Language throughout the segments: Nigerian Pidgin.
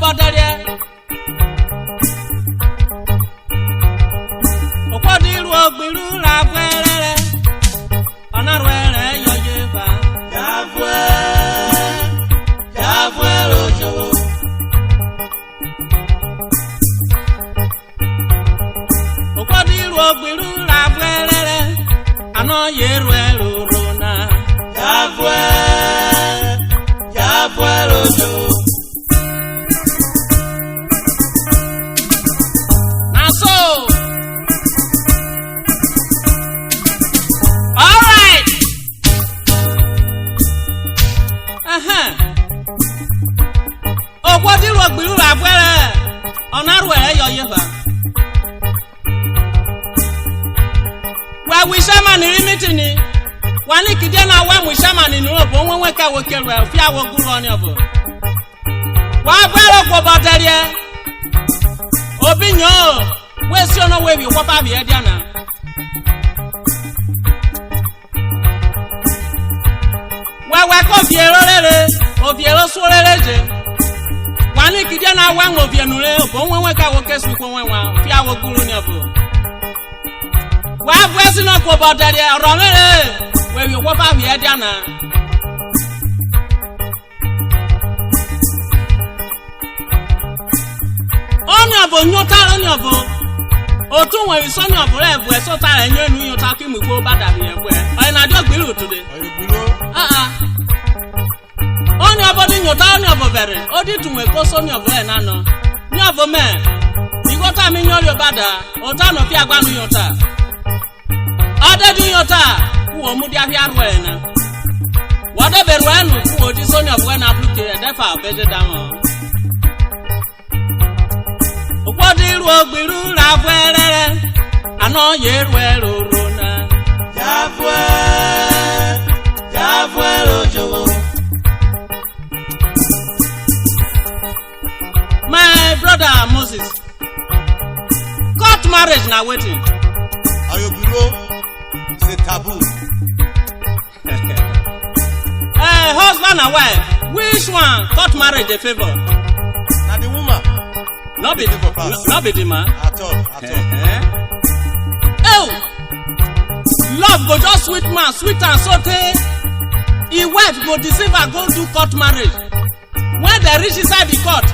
bodaria. Okwadiru Ogbiru la fwerere. Onarwere yoyeba. Yafwe rojo. Okwadiru Ogbiru la fwerere. Ano yeru eruruna. Yafwe rojo. Ogbiru Ogbiru la fwerere. Onarwere yoyeba. Wa wishaman meeting. Wani kijana wa wishaman ni Urhobo wonwe ka wokelwe fi awoguru oni obo. Wa fwerere ko bodaria. Obinyo we si ono we bi wo pa bi e dia na. Wa ko biero rere, obiero so rere je. Wani kijana wa ngobienu re obo wonwe ka wokesu ko wenwa fi awoguru ni obo. Wa fwesi no ko bodaria oro mere we bi wo pa bi e dia na. Oni obo nyota oni obo. Otun we so ni obo re bu e so tara enyu enu nyota ki mu ko bada bi e bu e. O na di Ogbiru today. Oni obo ni nyota oni obo bere. Odi tun we ko so ni obo e na no. Ni obo me. Igota mi nyori obada. Ota no fi agba nu nyota. Ade du nyota. Ku o mu di afi aru e na. Wade beru enu ku odi so ni obo e na applique e defa beje down. Okwadiru Ogbiru la fwerere. Ano yeru eruruna. Yafwe rojo. My brother Moses. Court marriage na waiting. Ogbiru is a taboo. Husband and wife. Which one court marriage a favor? Na the woman. Not be the man. At all. Oh, love go just sweet man, sweet and saute. His wife go deceive her, go do court marriage. When they reach inside the court,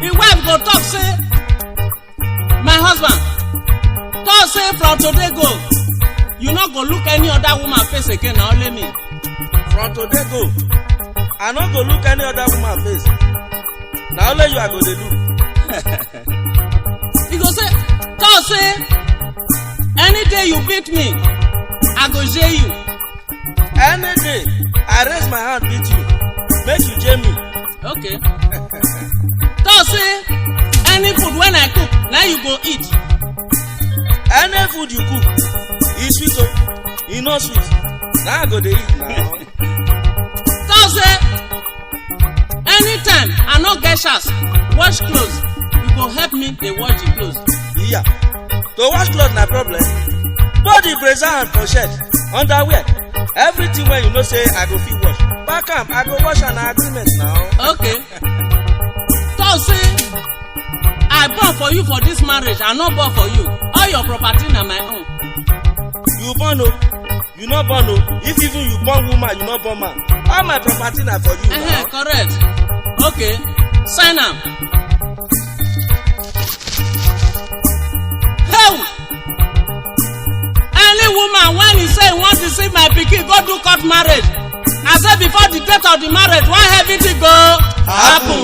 his wife go talk say, my husband, talk say from today go, you not go look any other woman face again, now only me. From today go, I not go look any other woman face. Now only you are go dey look. He go say, talk say, any day you beat me, I go jail you. Any day I raise my hand beat you, make you jail me. Okay. Talk say, any food when I cook, now you go eat. Any food you cook, e sweet o, e no sweet. Now I go dey eat now. Talk say, anytime I no get chance, wash clothes. You go help me, they wash the clothes. Yeah. To wash clothes na problem. Body brazier and for shirt, underwear, everything when you know say I go fit wash. Back am, I go wash an agreement now. Okay. Talk say, I born for you for this marriage, I not born for you. All your property na my own. You born o, you not born o. If even you born woman, you not born man. All my property na for you now. Correct. Okay. Sign am. Any woman when he say he want to see my pikin go do court marriage, I say before the date of the marriage, why everything go happen?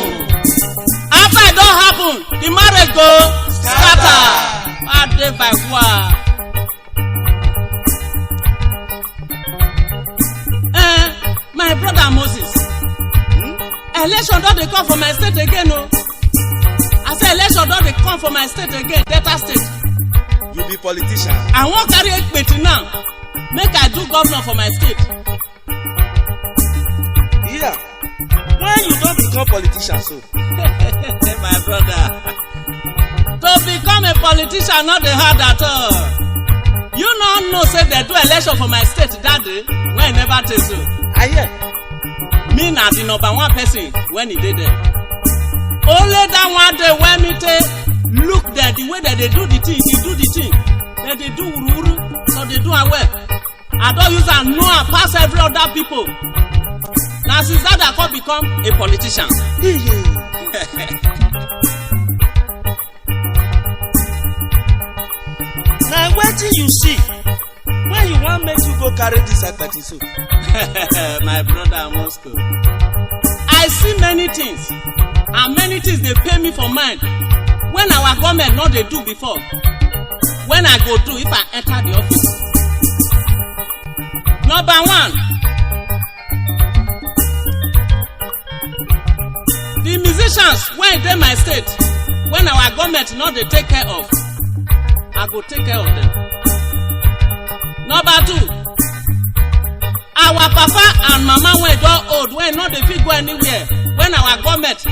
After it don't happen, the marriage go scatter. Ade by what? My brother Moses. Election don't they come for my state again, no? I say election don't they come for my state again, Delta State. You be politician. I won't carry Ekpeti now. Make I do governor for my state. Yeah. When you don't become politician, so. My brother. To become a politician not the hard at all. You don't know say they do election for my state that day when I never tell so. I hear. Me na the number one person when he did there. only that one day when me take look there the way that they do the thing then they do wuru so they do am well. I don use am know am pass every other people. Na since that I come become a politician. Na wetin you see when you wan make you go carry this akpati so? My brother Moscow, I see many things and many things dey pay me for mind when our government no dey do before. When I go do if I enter the office. Number one, the musicians wey dey my state when our government no dey take care of, I go take care of them. Number two, our papa and mama wey don old wey no dey fit go anywhere when our government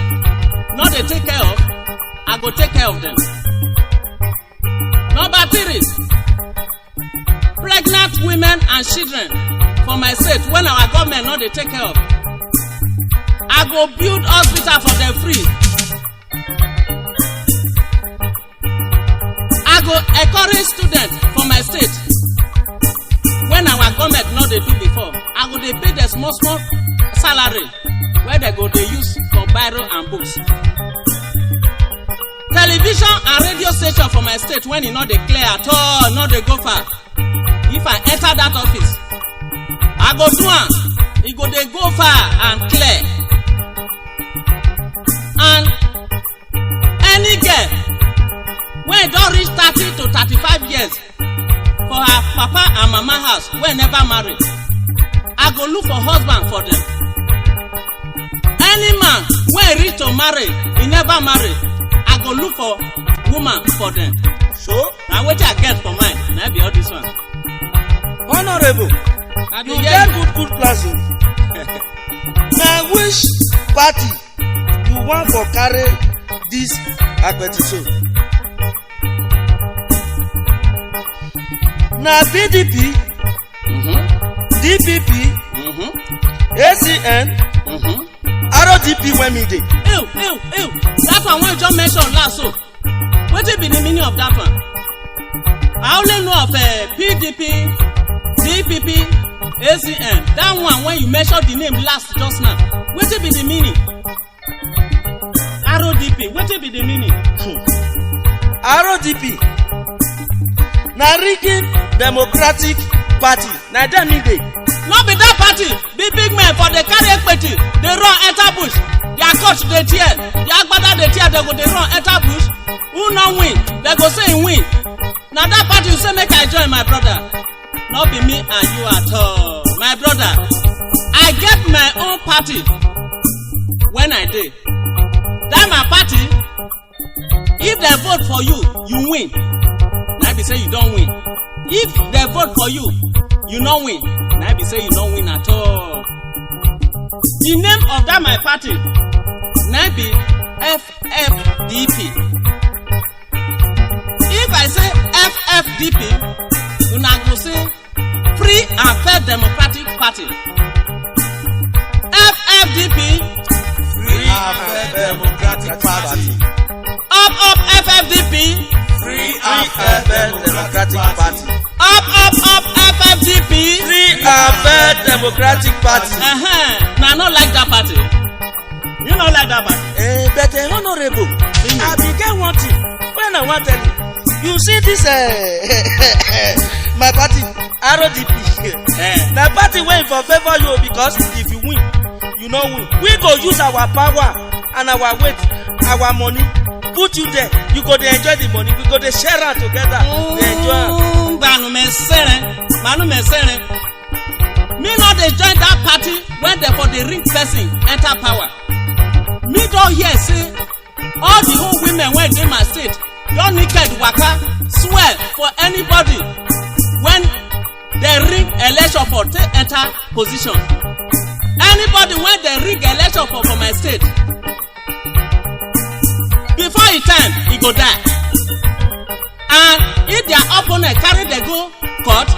no dey take care of, I go take care of them. Number three, pregnant women and children for my state when our government no dey take care of, I go build hospital for them free. I go encourage students for my state when our government no dey do before. I go dey pay them small salary wey they go dey use for biro and books. Television and radio station for my state when e no dey clear at all, no dey go far. If I enter that office, I go do am. E go dey go far and clear. And any girl wey don reach 30 to 35 years for her papa and mama house wey never marry, I go look for husband for them. Any man wey reach to marry, he never marry, I go look for woman for them. So na wetin I get for mind na be all this one. Honorable, you get good class o. Na which party you wan for carry this akpati so? Na PDP, DPP, ACN, RODP wey me dey. Ew, that one wey you just mention last so, wetin be the meaning of that one? I only know of PDP, DPP, ACN. That one when you mention the name last just now, wetin be the meaning? RODP, wetin be the meaning? RODP na Rigging Democratic Party, na dem me dey. No be that party, big men for the carry ekpeti, dey run enter bush. Their coach dey tear, their agbada dey tear, they go dey run enter bush. Who no win, they go say he win. Na that party you say make I join, my brother. No be me and you at all, my brother. I get my own party when I dey. That my party, if they vote for you, you win. Na be say you don't win. If they vote for you, you no win. Na be say you don't win at all. The name of that my party na be FFDP. If I say FFDP, una go say Free and Fair Democratic Party. FFDP, Free and Fair Democratic Party. Up FFDP, Free and Fair Democratic Party. Up FFDP, Free and Fair Democratic Party. Na no like that party. You no like that party. But honorable, I be get one thing when I want tell you. You see this my party RODP. Na party wey for favour you because if you win, you no win. We go use our power and our weight, our money, put you there. You go dey enjoy the money. We go dey share am together. Dey enjoy am. Manu mesere. Me no dey join that party when they for the ring person enter power. Me don hear say all the whole women wey dey my state don naked waka swear for anybody when they ring election for take enter position. Anybody when they ring election for my state, before e time e go die. And if their opponent carry they go court,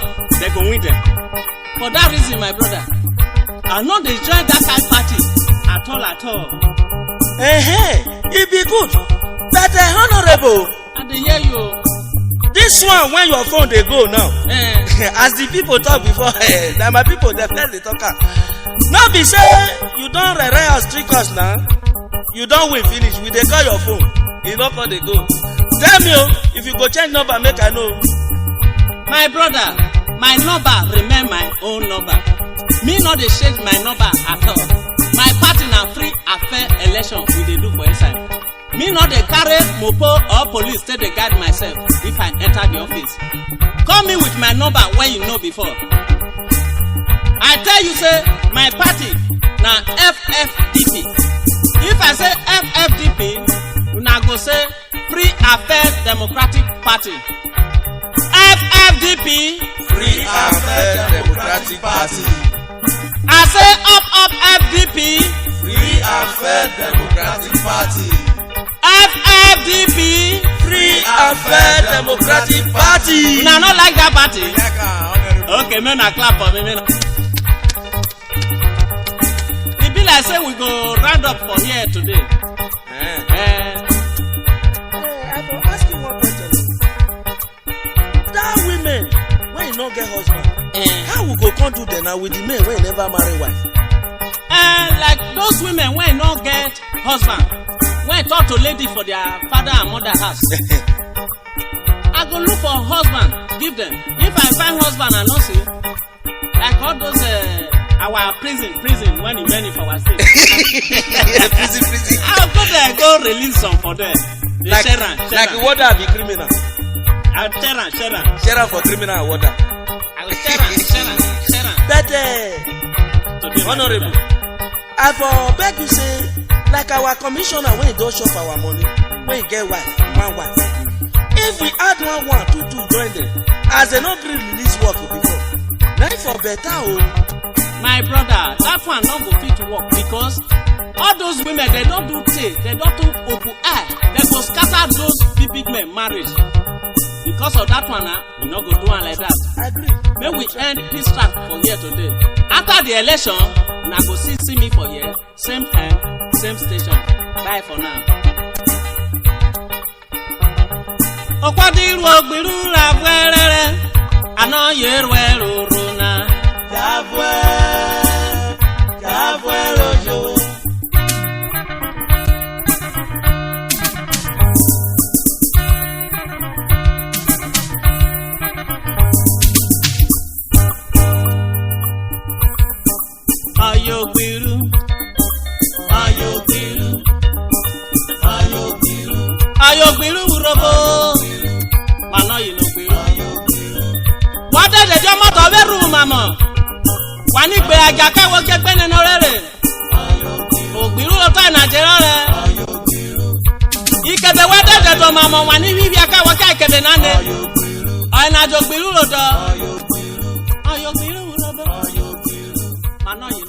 they go win them. For that reason, my brother, I no dey join that kind party at all. e be good but honourable. I dey hear you. This one when your phone dey go now. As the people talk before, na my people dem first dey talk am. No be say you don rere us trick us now. You don win finish. We dey call your phone. You no call dey go. Tell me if you go change number make I know. My brother, my number remain my own number. Me no dey change my number at all. My party na free and fair election we dey do for inside. Me no dey carry mopo or police take dey guide myself if I enter the office. Call me with my number when you know before. I tell you say my party na FFDP. If I say FFDP, una go say Free and Fair Democratic Party. FFDP. Free and Fair Democratic Party. I say up FDP. Free and Fair Democratic Party. FFDP. Free and Fair Democratic Party. Una no like that party? Okay, man, I clap for me. Man. It be like say we go round up for here today. I go ask you one question. That women when you no get husband, how we go come do them now with the men when you never marry wife? Like those women when no get husband, when talk to lady for their father and mother house. I go look for husband, give them. If I find husband and not see, like all those our prison when he many for our state. prison. I'll go there, go release some for them. Like water be criminal. I'll share Share for criminal water. I will share. But honourable, I for beg you say, like our commissioner when he don chop our money, when he get wife, one wife. If we add one, two join them, as they no gree release work before, na for better My brother, that one not go fit work because all those women they don't do tea, they don't do open eye, they go scatter those big men marriage. Because of that one, we not go do one like that. I agree. May we end this track for here today. After the election, na go see me for here, same time, same station. Bye for now. Ogbiru Ogbiru la bwerere, ano yerwe ruruna. Jabwe rojo. Ogbiru Urhobo. Mana you no Ogbiru. What is the job of the room, mama? When you be a jacka, what you been in already? Ogbiru Lota Nigeria. You can be weather that mama when you be a car, what I can be none. I know Ogbiru Lota. Ogbiru Urhobo. Mana you.